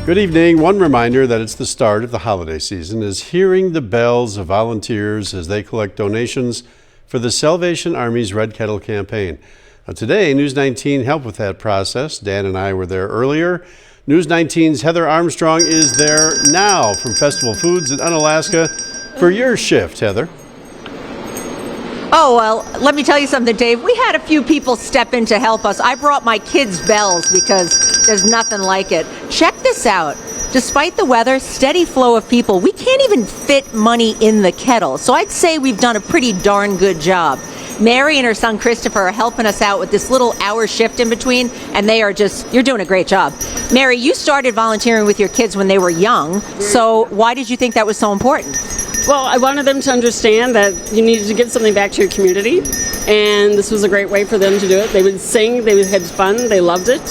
Good evening. One reminder that it's the start of the holiday season is hearing the bells of volunteers as they collect donations for the Salvation Army's Red Kettle campaign. Now today, News 19 helped with that process. Dan and I were there earlier. News 19's Heather Armstrong is there now from Festival Foods in Onalaska for your shift, Heather. Oh, well, let me tell you something, Dave. We had a few people step in to help us. I brought my kids' bells because there's nothing like it. Check this out. Despite the weather, steady flow of people, we can't even fit money in the kettle. So I'd say we've done a pretty darn good job. Mary and her son Christopher are helping us out with this little hour shift in between, and you're doing a great job. Mary, you started volunteering with your kids when they were young, so why did you think that was so important? Well, I wanted them to understand that you needed to give something back to your community, and this was a great way for them to do it. They would sing, they had fun, they loved it.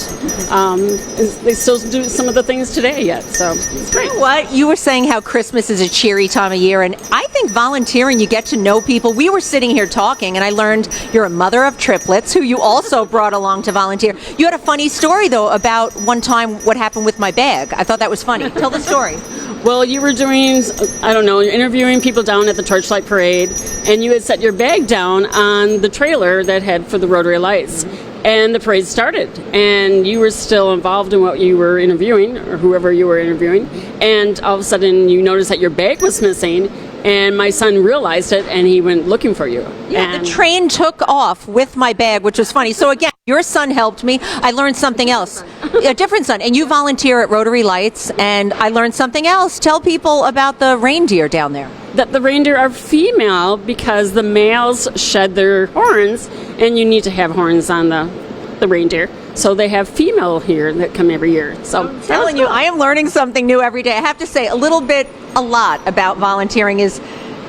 They still do some of the things today yet, so it's great. You know what? You were saying how Christmas is a cheery time of year, and I think volunteering, you get to know people. We were sitting here talking, and I learned you're a mother of triplets who you also brought along to volunteer. You had a funny story, though, about one time what happened with my bag. I thought that was funny. Tell the story. Well, you were doing, you're interviewing people down at the Torchlight Parade, and you had set your bag down on the trailer that had for the Rotary Lights. And the parade started, and you were still involved in what you were interviewing, or whoever you were interviewing, and all of a sudden you noticed that your bag was missing, and my son realized it, and he went looking for you. Yeah, the train took off with my bag, which was funny. So again, your son helped me. I learned something else. A different son. And you volunteer at Rotary Lights, and I learned something else. Tell people about the reindeer down there. That the reindeer are female because the males shed their horns, and you need to have horns on the reindeer. So they have female here that come every year. So I'm telling you, I am learning something new every day. I have to say, a lot about volunteering is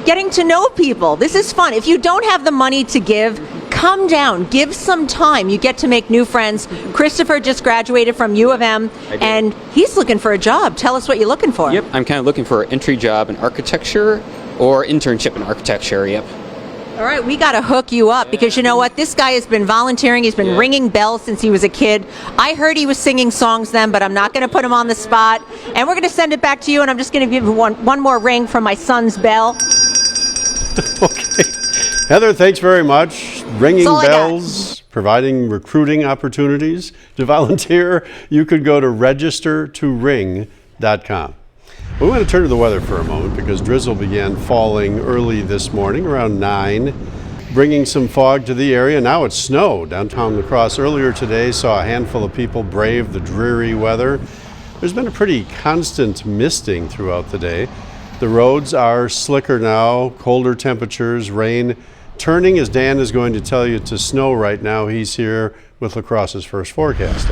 getting to know people. This is fun. If you don't have the money to give, come down, give some time. You get to make new friends. Christopher just graduated from U of M, and he's looking for a job. Tell us what you're looking for. Yep, I'm kind of looking for an entry job in architecture or internship in architecture, yep. All right, we got to hook you up because you know what? This guy has been volunteering. He's been ringing bells since he was a kid. I heard he was singing songs then, but I'm not going to put him on the spot. And we're going to send it back to you, and I'm just going to give you one more ring from my son's bell. Okay. Heather, thanks very much. Ringing bells, providing recruiting opportunities to volunteer. You could go to registertoring.com. We want to turn to the weather for a moment because drizzle began falling early this morning around 9, bringing some fog to the area. Now it's snow. Downtown La Crosse earlier today saw a handful of people brave the dreary weather. There's been a pretty constant misting throughout the day. The roads are slicker now, colder temperatures, rain turning, as Dan is going to tell you, to snow right now. He's here with La Crosse's first forecast.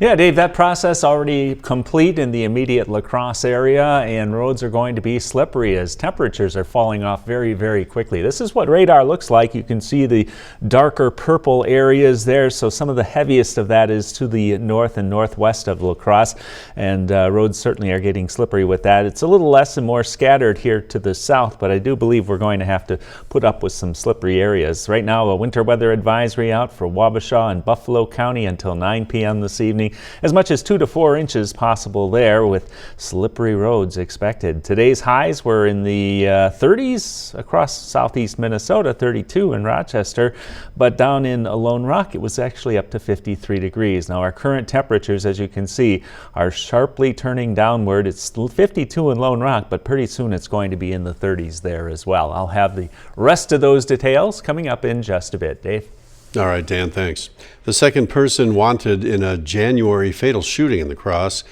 Yeah, Dave, that process already complete in the immediate La Crosse area, and roads are going to be slippery as temperatures are falling off very, very quickly. This is what radar looks like. You can see the darker purple areas there, so some of the heaviest of that is to the north and northwest of La Crosse, and roads certainly are getting slippery with that. It's a little less and more scattered here to the south, but I do believe we're going to have to put up with some slippery areas. Right now, a winter weather advisory out for Wabasha and Buffalo County until 9 p.m. this evening. As much as 2 to 4 inches possible there with slippery roads expected. Today's highs were in the 30s across southeast Minnesota, 32 in Rochester, but down in Lone Rock it was actually up to 53 degrees. Now our current temperatures, as you can see, are sharply turning downward. It's 52 in Lone Rock, but pretty soon it's going to be in the 30s there as well. I'll have the rest of those details coming up in just a bit. Dave? All right, Dan, thanks. The second person wanted in a January fatal shooting in La Crosse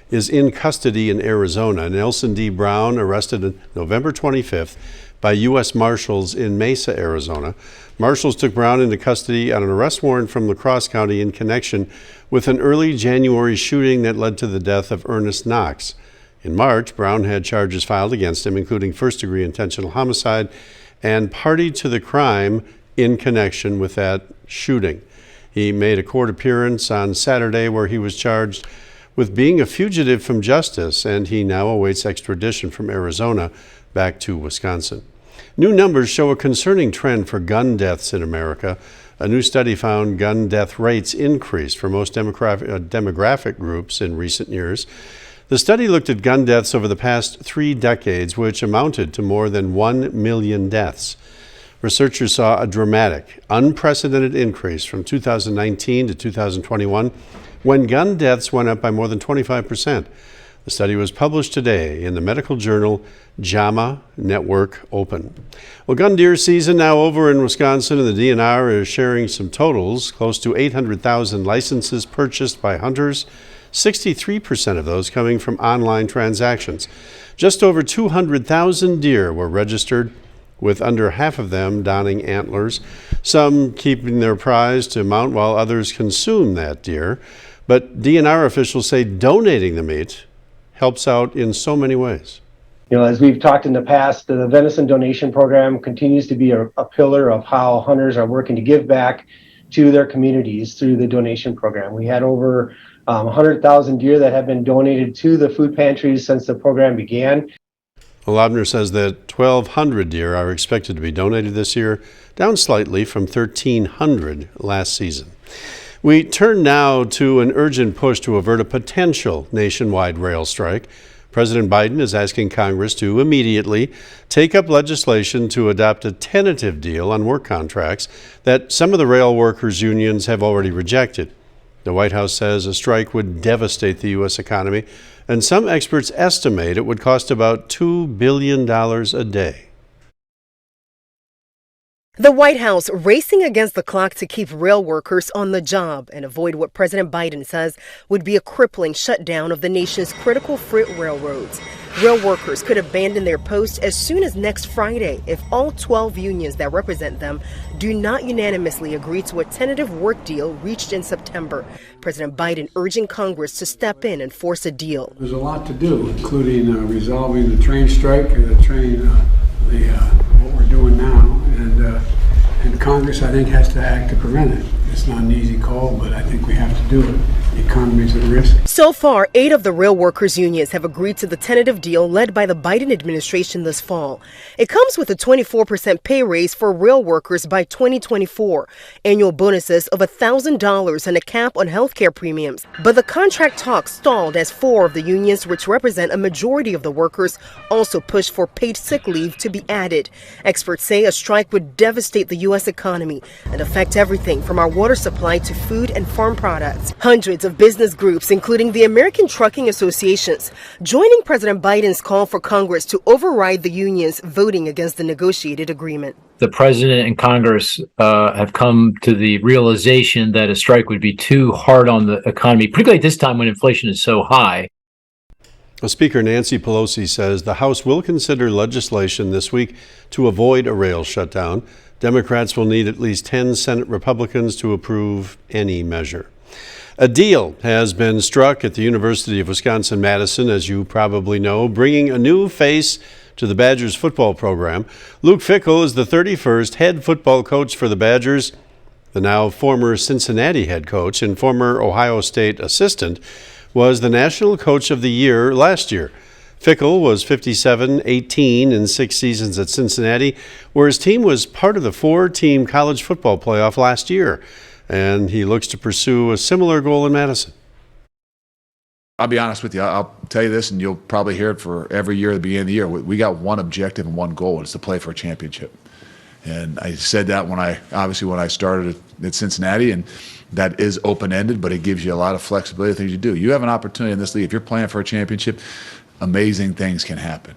is in custody in Arizona. Nelson D. Brown, arrested on November 25th by U.S. Marshals in Mesa, Arizona. Marshals took Brown into custody on an arrest warrant from La Crosse County in connection with an early January shooting that led to the death of Ernest Knox. In March, Brown had charges filed against him, including first-degree intentional homicide and party to the crime in connection with that shooting. He made a court appearance on Saturday where he was charged with being a fugitive from justice, and he now awaits extradition from Arizona back to Wisconsin. New numbers show a concerning trend for gun deaths in America. A new study found gun death rates increased for most demographic groups in recent years. The study looked at gun deaths over the past 3 decades, which amounted to more than 1 million deaths. Researchers saw a dramatic, unprecedented increase from 2019 to 2021, when gun deaths went up by more than 25%. The study was published today in the medical journal JAMA Network Open. Well, gun deer season now over in Wisconsin, and the DNR is sharing some totals. Close to 800,000 licenses purchased by hunters, 63% of those coming from online transactions. Just over 200,000 deer were registered, with under half of them donning antlers, some keeping their prize to mount while others consume that deer. But DNR officials say donating the meat helps out in so many ways. As we've talked in the past, the venison donation program continues to be a pillar of how hunters are working to give back to their communities through the donation program. We had over 100,000 deer that have been donated to the food pantries since the program began. Lobner says that 1,200 deer are expected to be donated this year, down slightly from 1,300 last season. We turn now to an urgent push to avert a potential nationwide rail strike. President Biden is asking Congress to immediately take up legislation to adopt a tentative deal on work contracts that some of the rail workers' unions have already rejected. The White House says a strike would devastate the U.S. economy, and some experts estimate it would cost about $2 billion a day. The White House racing against the clock to keep rail workers on the job and avoid what President Biden says would be a crippling shutdown of the nation's critical freight railroads. Rail workers could abandon their posts as soon as next Friday if all 12 unions that represent them do not unanimously agree to a tentative work deal reached in September. President Biden urging Congress to step in and force a deal. There's a lot to do, including resolving the train strike, what we're doing now, and Congress, I think, has to act to prevent it. It's not an easy call, but I think we have to do it. The economy's at risk. So far, 8 of the rail workers' unions have agreed to the tentative deal led by the Biden administration this fall. It comes with a 24% pay raise for rail workers by 2024, annual bonuses of $1,000 and a cap on health care premiums. But the contract talks stalled as 4 of the unions, which represent a majority of the workers, also pushed for paid sick leave to be added. Experts say a strike would devastate the U.S. economy and affect everything from our water supply to food and farm products. Hundreds of business groups, including the American Trucking Associations, joining President Biden's call for Congress to override the unions voting against the negotiated agreement. The president and Congress have come to the realization that a strike would be too hard on the economy, particularly at this time when inflation is so high. Well, Speaker Nancy Pelosi says the House will consider legislation this week to avoid a rail shutdown. Democrats will need at least 10 Senate Republicans to approve any measure. A deal has been struck at the University of Wisconsin-Madison, as you probably know, bringing a new face to the Badgers football program. Luke Fickell is the 31st head football coach for the Badgers. The now former Cincinnati head coach and former Ohio State assistant was the National Coach of the Year last year. Fickell was 57-18 in 6 seasons at Cincinnati, where his team was part of the 4-team college football playoff last year, and he looks to pursue a similar goal in Madison. I'll be honest with you. I'll tell you this, and you'll probably hear it for every year at the beginning of the year. We got one objective and one goal, and it's to play for a championship. And I said that when I started at Cincinnati, and that is open-ended, but it gives you a lot of flexibility of things you do. You have an opportunity in this league. If you're playing for a championship, amazing things can happen.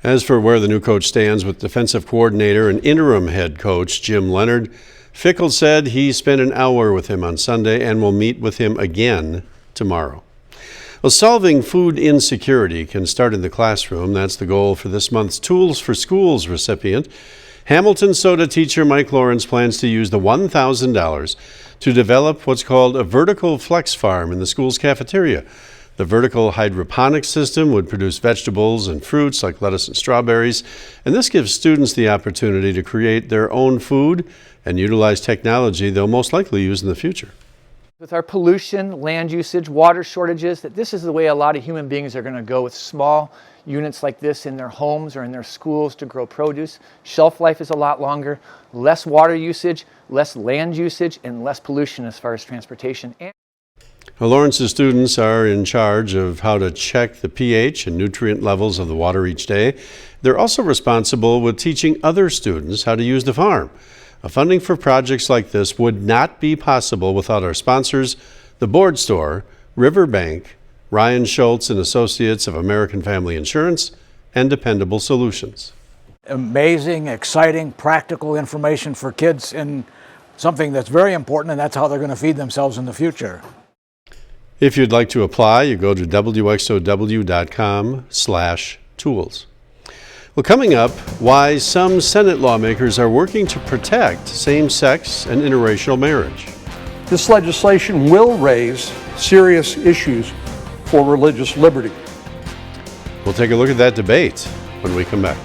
As for where the new coach stands with defensive coordinator and interim head coach Jim Leonhard, Fickell said he spent an hour with him on Sunday and will meet with him again tomorrow. Well, solving food insecurity can start in the classroom. That's the goal for this month's Tools for Schools recipient. Hamilton Soda teacher Mike Lawrence plans to use the $1,000 to develop what's called a vertical flex farm in the school's cafeteria. The vertical hydroponics system would produce vegetables and fruits like lettuce and strawberries, and this gives students the opportunity to create their own food and utilize technology they'll most likely use in the future. With our pollution, land usage, water shortages, that this is the way a lot of human beings are going to go with small units like this in their homes or in their schools to grow produce. Shelf life is a lot longer, less water usage, less land usage, and less pollution as far as transportation. Lawrence's students are in charge of how to check the pH and nutrient levels of the water each day. They're also responsible with teaching other students how to use the farm. Funding for projects like this would not be possible without our sponsors, the Board Store, Riverbank, Ryan Schultz and Associates of American Family Insurance, and Dependable Solutions. Amazing, exciting, practical information for kids in something that's very important, and that's how they're going to feed themselves in the future. If you'd like to apply, you go to wxow.com/tools. Well, coming up, why some Senate lawmakers are working to protect same-sex and interracial marriage. This legislation will raise serious issues for religious liberty. We'll take a look at that debate when we come back.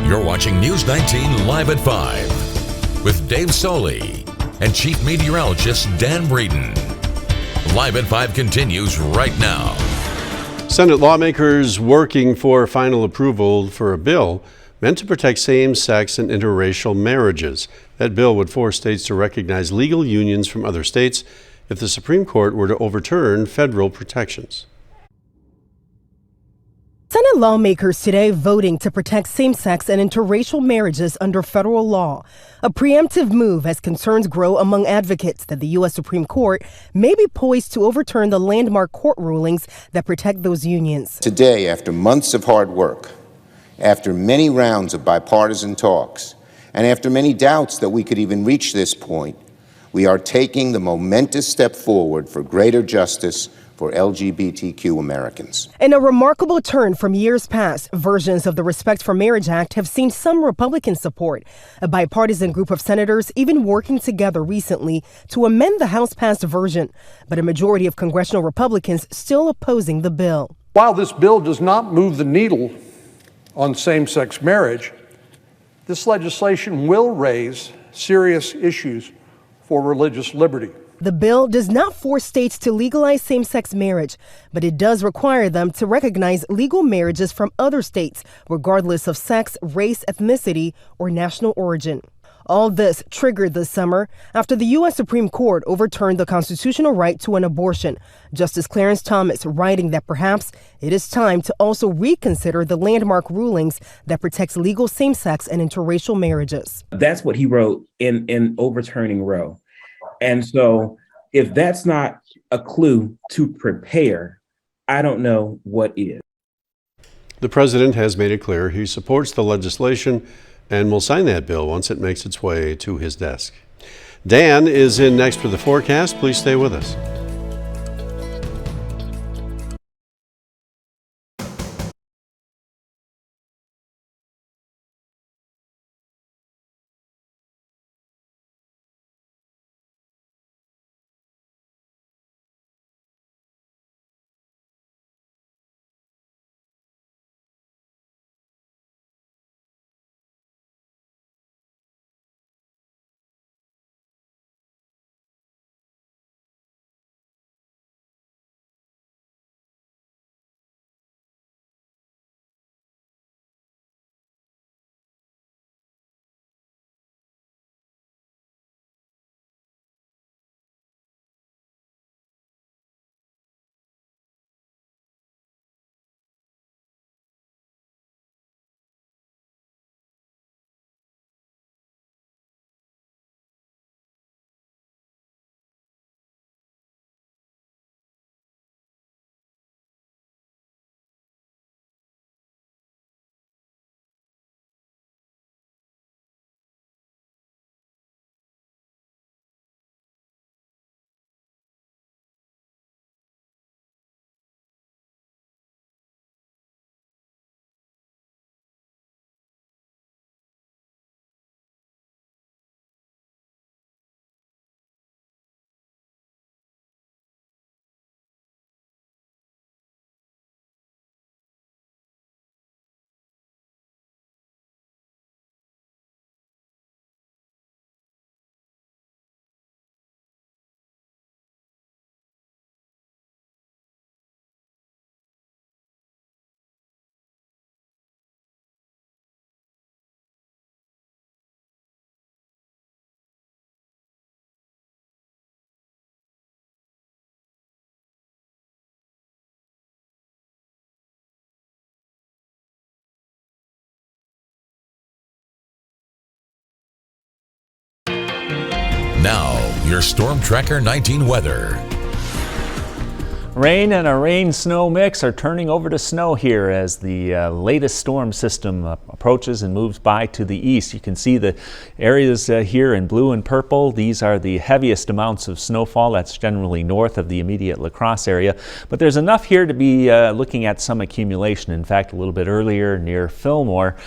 You're watching News 19 Live at 5 with Dave Soley and Chief Meteorologist Dan Breeden. Live at 5 continues right now. Senate lawmakers working for final approval for a bill meant to protect same-sex and interracial marriages. That bill would force states to recognize legal unions from other states if the Supreme Court were to overturn federal protections. Senate lawmakers today voting to protect same-sex and interracial marriages under federal law, a preemptive move as concerns grow among advocates that the U.S. Supreme Court may be poised to overturn the landmark court rulings that protect those unions. Today, after months of hard work, after many rounds of bipartisan talks, and after many doubts that we could even reach this point, we are taking the momentous step forward for greater justice for LGBTQ Americans. In a remarkable turn from years past, versions of the Respect for Marriage Act have seen some Republican support. A bipartisan group of senators even working together recently to amend the House-passed version, but a majority of congressional Republicans still opposing the bill. While this bill does not move the needle on same-sex marriage, this legislation will raise serious issues for religious liberty. The bill does not force states to legalize same-sex marriage, but it does require them to recognize legal marriages from other states, regardless of sex, race, ethnicity, or national origin. All this triggered this summer after the U.S. Supreme Court overturned the constitutional right to an abortion. Justice Clarence Thomas writing that perhaps it is time to also reconsider the landmark rulings that protects legal same-sex and interracial marriages. That's what he wrote in overturning Roe. And so if that's not a clue to prepare, I don't know what is. The president has made it clear he supports the legislation and will sign that bill once it makes its way to his desk. Dan is in next for the forecast. Please stay with us. Now, your Storm Tracker 19 weather. Rain and a rain-snow mix are turning over to snow here as the latest storm system approaches and moves by to the east. You can see the areas here in blue and purple. These are the heaviest amounts of snowfall. That's generally north of the immediate La Crosse area. But there's enough here to be looking at some accumulation. In fact, a little bit earlier near Fillmore,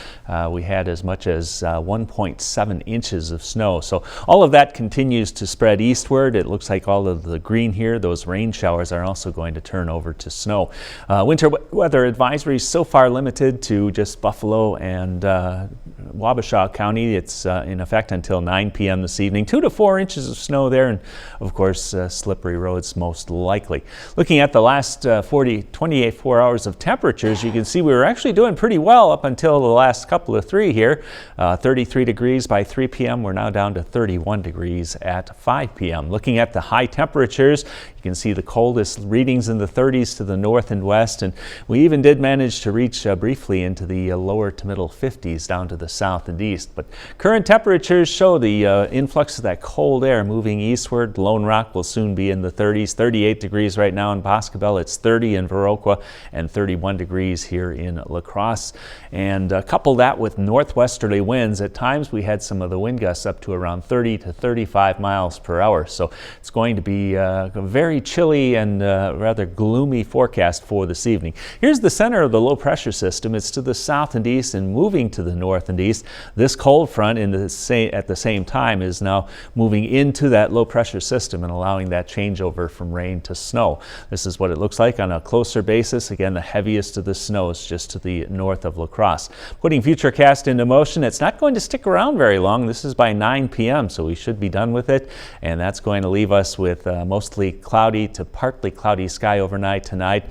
we had as much as 1.7 inches of snow. So all of that continues to spread eastward. It looks like all of the green here, those rain showers, are also going to turn over to snow. Winter weather advisories so far limited to just Buffalo and Wabasha County. It's in effect until 9 p.m. this evening. 2 to 4 inches of snow there, and of course slippery roads most likely. Looking at the last 24 hours of temperatures, you can see we were actually doing pretty well up until the last couple of three here. 33 degrees by 3 p.m. We're now down to 31 degrees at 5 p.m. Looking at the high temperatures, you can see the coldest readings in the 30s to the north and west, and we even did manage to reach briefly into the lower to middle 50s down to the south and east. But current temperatures show the influx of that cold air moving eastward. Lone Rock will soon be in the 30s, 38 degrees right now in Boscobel. It's 30 in Viroqua and 31 degrees here in La Crosse. And couple that with northwesterly winds. At times we had some of the wind gusts up to around 30 to 35 miles per hour. So it's going to be a very chilly and rather gloomy forecast for this evening. Here's the center of the low pressure system. It's to the south and east and moving to the north and east. This cold front at the same time is now moving into that low pressure system and allowing that changeover from rain to snow. This is what it looks like on a closer basis. Again, the heaviest of the snow is just to the north of La Crosse. Putting Futurecast into motion, it's not going to stick around very long. This is by 9 p.m., so we should be done with it, and that's going to leave us with mostly cloudy to partly cloudy sky overnight tonight.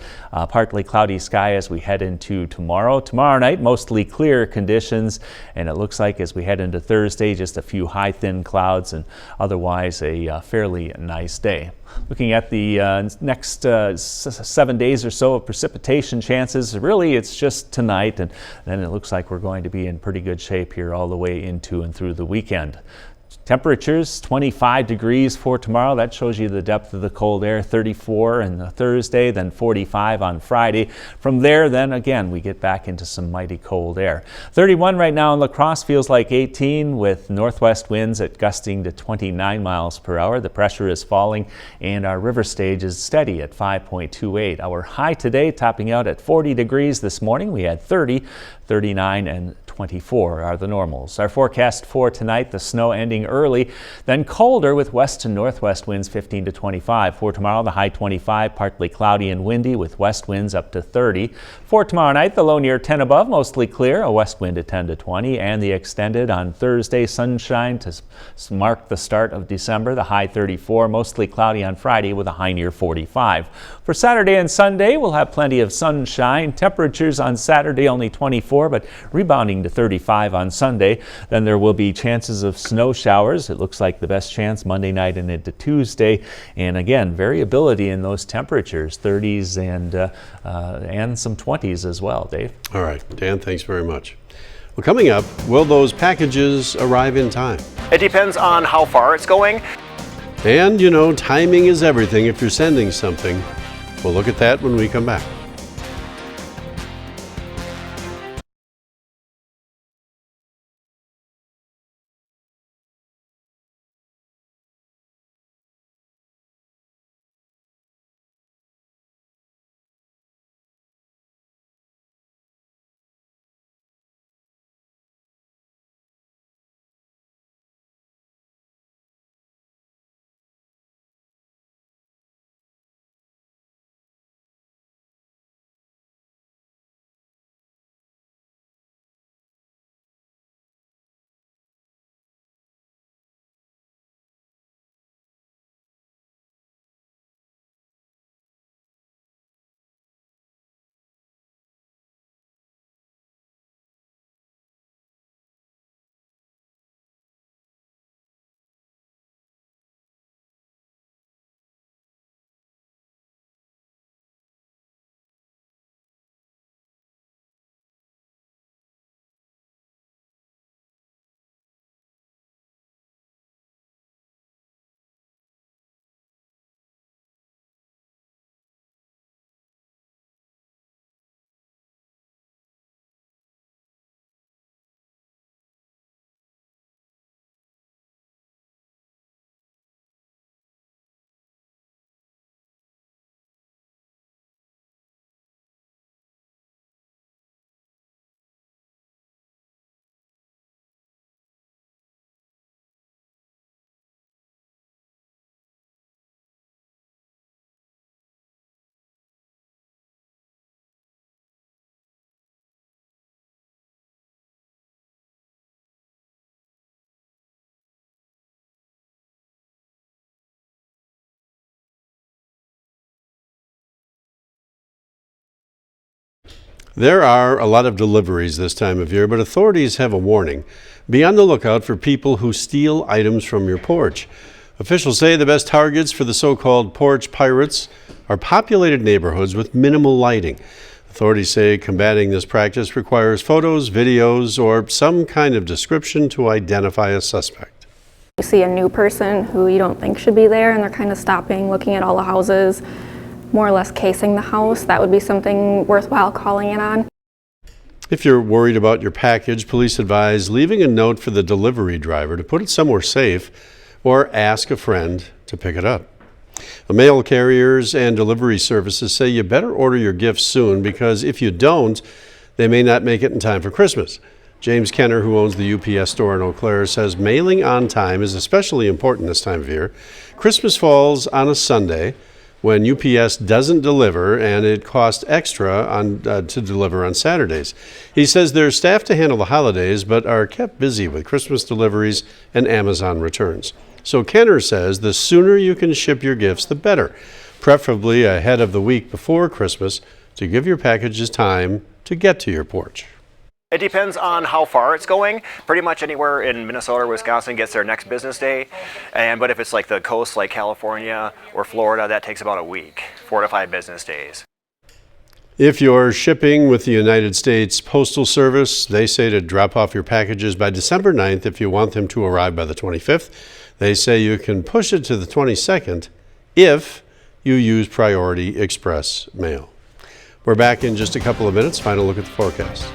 Partly cloudy sky as we head into tomorrow. Tomorrow night, mostly clear conditions, And it looks like as we head into Thursday, just a few high thin clouds and otherwise a fairly nice day. Looking at the next 7 days or so of precipitation chances, really it's just tonight, and then it looks like we're going to be in pretty good shape here all the way into and through the weekend. Temperatures 25 degrees for tomorrow. That shows you the depth of the cold air. 34 on Thursday, then 45 on Friday. From there, then again, we get back into some mighty cold air. 31 right now in La Crosse, feels like 18 with northwest winds at gusting to 29 miles per hour. The pressure is falling and our river stage is steady at 5.28. Our high today topping out at 40 degrees this morning. We had 30, 39 and 24 are the normals. Our forecast for tonight, the snow ending early, then colder with west to northwest winds 15 to 25. For tomorrow, the high 25, partly cloudy and windy with west winds up to 30. For tomorrow night, the low near 10 above, mostly clear, a west wind at 10 to 20, and the extended on Thursday, sunshine to mark the start of December, the high 34, mostly cloudy on Friday with a high near 45. For Saturday and Sunday, we'll have plenty of sunshine. Temperatures on Saturday only 24, but rebounding to 35 on Sunday. Then there will be chances of snow showers. It looks like the best chance Monday night and into Tuesday. And again, variability in those temperatures, 30s and some 20s as well. Dave? All right, Dan, thanks very much. Well, coming up, will those packages arrive in time? It depends on how far it's going. And, you know, timing is everything if you're sending something. We'll look at that when we come back. There are a lot of deliveries this time of year, but authorities have a warning. Be on the lookout for people who steal items from your porch. Officials say the best targets for the so-called porch pirates are populated neighborhoods with minimal lighting. Authorities say combating this practice requires photos, videos, or some kind of description to identify a suspect. You see a new person who you don't think should be there, and they're kind of stopping, looking at all the houses, more or less casing the house. That would be something worthwhile calling in on. If you're worried about your package, police advise leaving a note for the delivery driver to put it somewhere safe or ask a friend to pick it up. The mail carriers and delivery services say you better order your gifts soon because if you don't, they may not make it in time for Christmas. James Kenner, who owns the UPS store in Eau Claire, says mailing on time is especially important this time of year. Christmas falls on a Sunday when UPS doesn't deliver, and it costs extra to deliver on Saturdays. He says there's staff to handle the holidays, but are kept busy with Christmas deliveries and Amazon returns. So Kenner says the sooner you can ship your gifts, the better, preferably ahead of the week before Christmas to give your packages time to get to your porch. It depends on how far it's going. Pretty much anywhere in Minnesota or Wisconsin gets there next business day. But if it's like the coast, like California or Florida, that takes about a week, 4 to 5 business days. If you're shipping with the United States Postal Service, they say to drop off your packages by December 9th if you want them to arrive by the 25th. They say you can push it to the 22nd if you use Priority Express mail. We're back in just a couple of minutes. Final look at the forecast.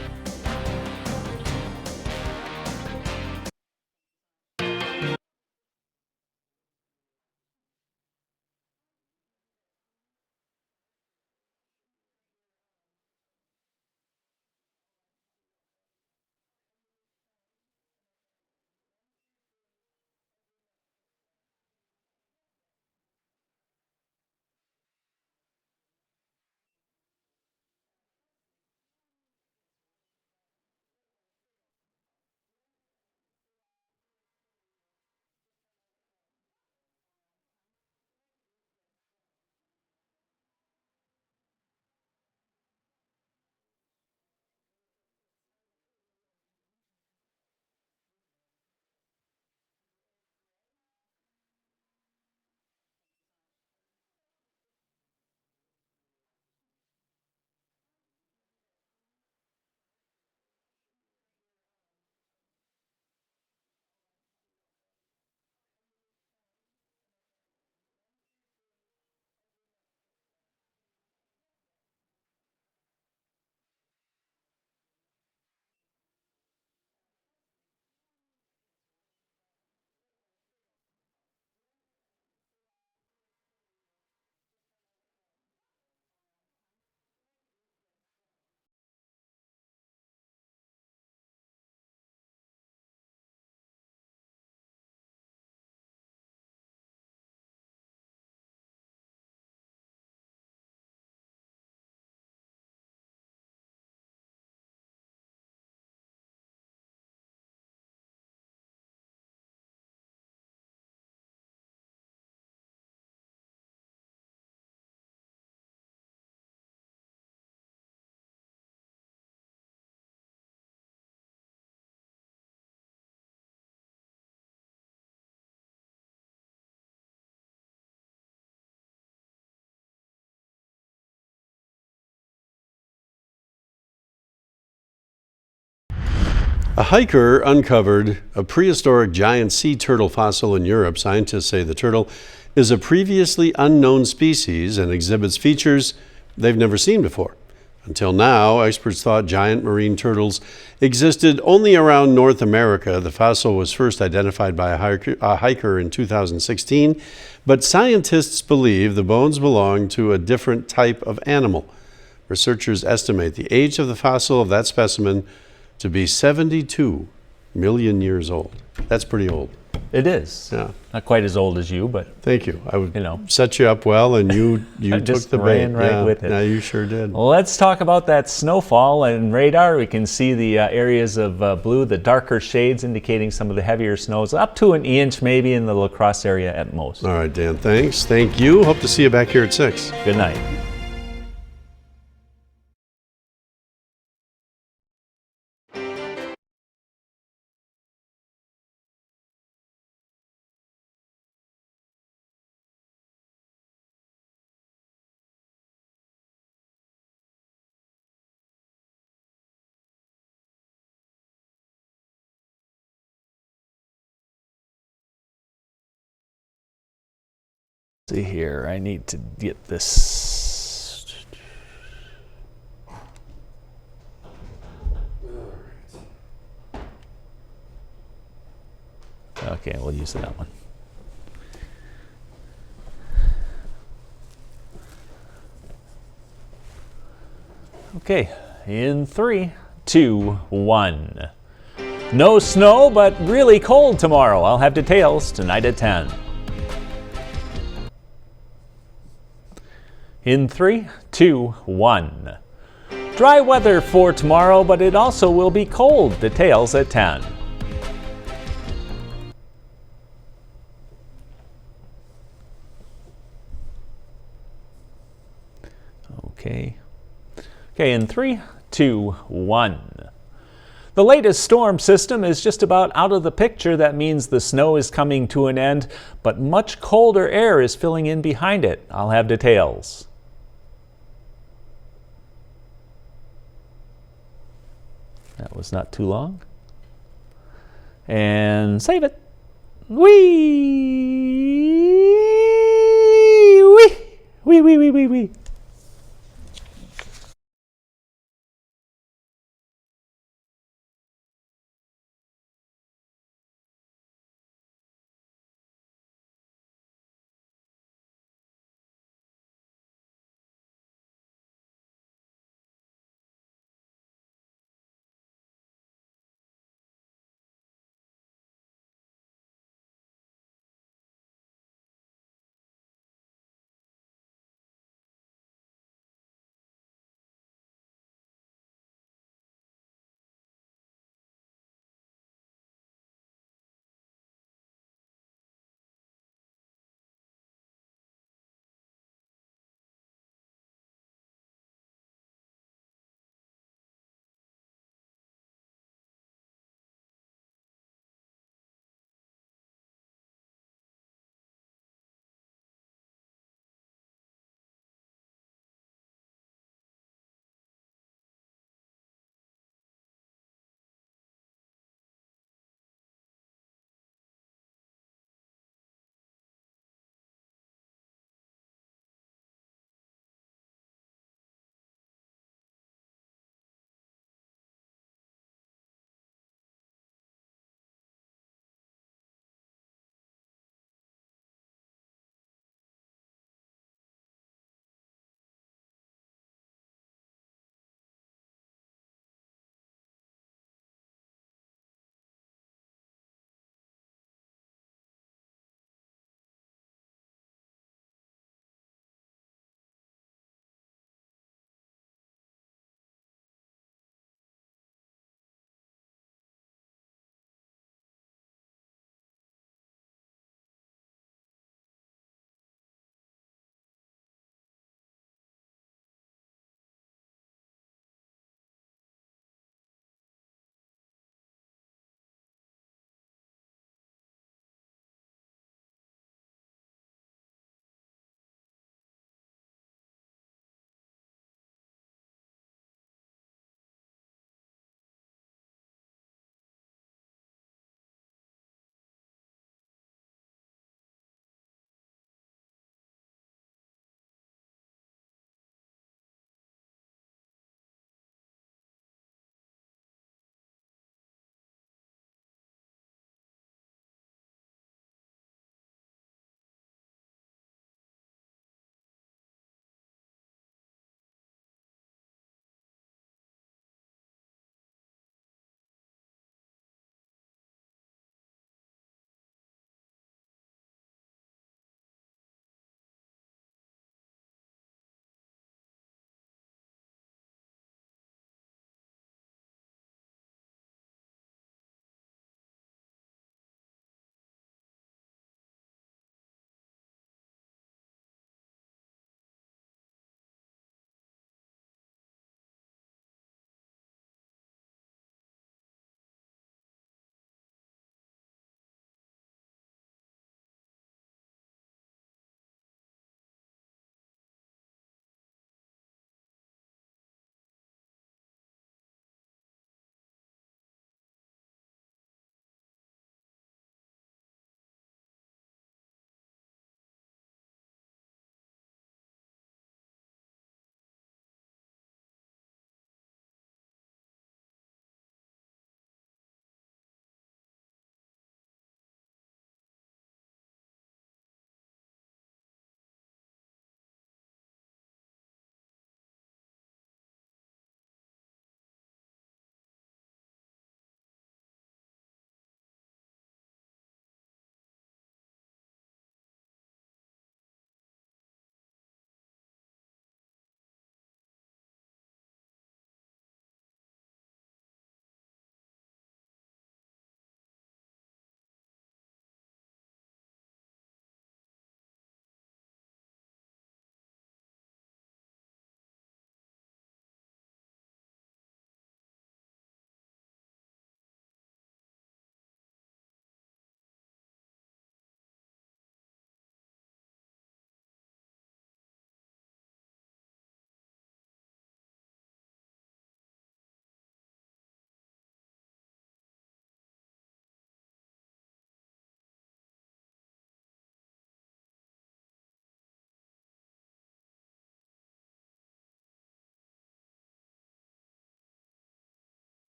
A hiker uncovered a prehistoric giant sea turtle fossil in Europe. Scientists say the turtle is a previously unknown species and exhibits features they've never seen before. Until now, experts thought giant marine turtles existed only around North America. The fossil was first identified by a hiker in 2016, but scientists believe the bones belong to a different type of animal. Researchers estimate the age of the fossil of that specimen to be 72 million years old. That's pretty old. It is. Yeah. Not quite as old as you, but thank you. I would set you up well, and you took just the bait. ran right with it. Yeah, you sure did. Well, let's talk about that snowfall and radar. We can see the areas of blue, the darker shades indicating some of the heavier snows, up to an inch maybe in the La Crosse area at most. All right, Dan, thanks. Thank you. Hope to see you back here at 6. Good night. See here, I need to get this. Okay, we'll use that one. Okay, in 3, 2, 1. No snow, but really cold tomorrow. I'll have details tonight at 10. In 3, 2, 1. Dry weather for tomorrow, but it also will be cold. Details at 10. Okay, in 3, 2, 1. The latest storm system is just about out of the picture. That means the snow is coming to an end, but much colder air is filling in behind it. I'll have details. That was not too long. And save it. Wee!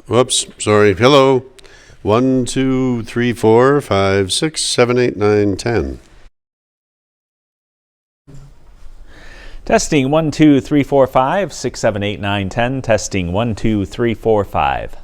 Whoops, sorry. Hello. 1, 2, 3, 4, 5, 6, 7, 8, 9, 10. Testing 1, 2, 3, 4, 5, 6, 7, 8, 9, 10. Testing 1, 2, 3, 4, 5.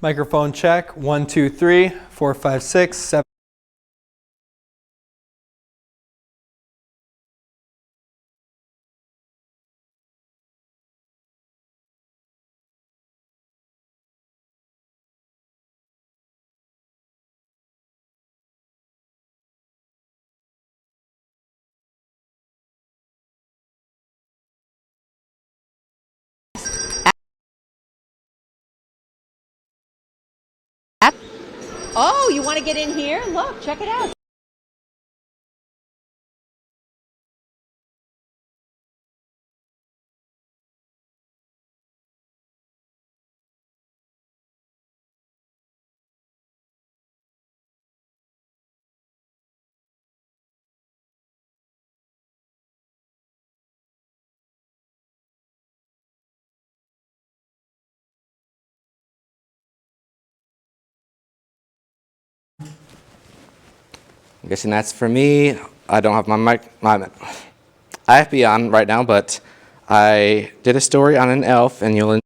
Microphone check. 1, 2, 3, 4, 5, 6, 7. Oh, you want to get in here? Look, check it out. I'm guessing that's for me. I don't have my mic. I have to be on right now, but I did a story on an elf, and you'll